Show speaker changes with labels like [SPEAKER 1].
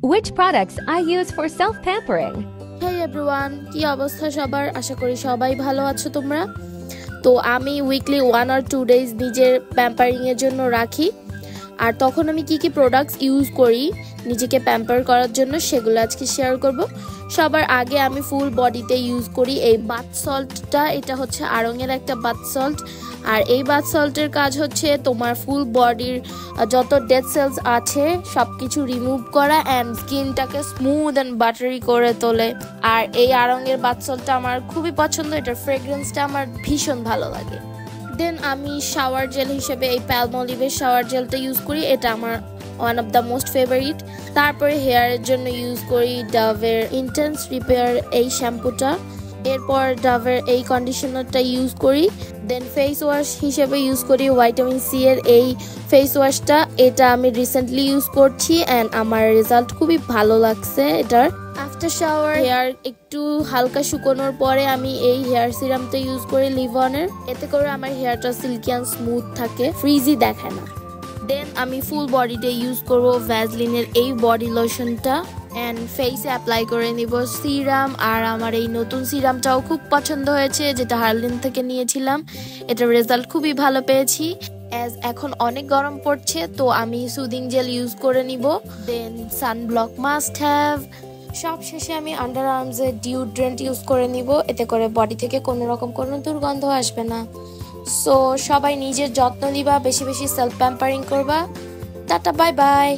[SPEAKER 1] Which products I use for self-pampering?
[SPEAKER 2] Hey everyone, কি অবস্থা সবার? আশা করি সবাই ভালো আছো তোমরা। তো আমি উইকলি 1 or 2 days নিজের প্যাম্পারিং এর জন্য রাখি। আর তখন আমি কি কি প্রোডাক্টস ইউজ করি নিজেকে প্যাম্পার করার জন্য সেগুলো আজকে শেয়ার করব। সবার আগে আমি ফুল বডিতে ইউজ করি এই বাথ সল্টটা। এটা হচ্ছে আড়ং-এর একটা বাথ সল্ট। আর এই বাথ সল্টের কাজ হচ্ছে তোমার ফুল বডির যত ডেড সেলস আছে সবকিছু রিমুভ করা অ্যান্ড স্কিনটাকে স্মুথ অ্যান্ড বাটারি করে তোলে। আর এই আড়ং-এর বাথ সল্টটা আমার খুবই পছন্দ, এটার ফ্রেগ্রেন্সটা আমার ভীষণ ভালো লাগে। দেন আমি শাওয়ার জেল হিসেবে এই প্যালমোলিভের শাওয়ার জেলটা ইউজ করি, এটা আমার one of the most favourite. তারপরে হেয়ারের জন্য ইউজ করি ডাভের ইন্টেন্স রিপেয়ার এই শ্যাম্পুটা। এরপর ডাভের এই কন্ডিশনারটা ইউজ করি। দেন ফেস ওয়াশ হিসেবে ইউজ করি ভিটামিন সি এর এই ফেস ওয়াশটা। এটা আমি রিসেন্টলি ইউজ করছি অ্যান্ড আমার রেজাল্ট খুবই ভালো লাগছে এটার। আফটার শাওয়ার হেয়ার একটু হালকা শুকানোর পরে আমি এই হেয়ার সিরামটা ইউজ করি লিভনের। এতে করে আমার হেয়ারটা সিল্কি অ্যান্ড স্মুথ থাকে, ফ্রিজি দেখায় না। দেন আমি ফুল বডিতে ইউজ করব ভ্যাসলিনের এই বডি লোশনটা অ্যান্ড ফেসে অ্যাপ্লাই করে নিব সিরাম। আর আমার এই নতুন সিরামটাও খুব পছন্দ হয়েছে, যেটা হার্লিন থেকে নিয়েছিলাম। এটার রেজাল্ট খুবই ভালো পেয়েছি। অ্যাজ এখন অনেক গরম পড়ছে তো আমি সুদিং জেল ইউজ করে নিব। দেন সানব্লক মাস্ট হ্যাভ। সব শেষে আমি আন্ডার আর্মসের ডিওড্রেন্ট ইউজ করে নিব, এতে করে বডি থেকে কোনো রকম কোনো দুর্গন্ধ আসবে না। সো সবাই নিজের যত্ন নিবা, বেশি বেশি সেলফ প্যাম্পারিং করবা। Tata, bye bye.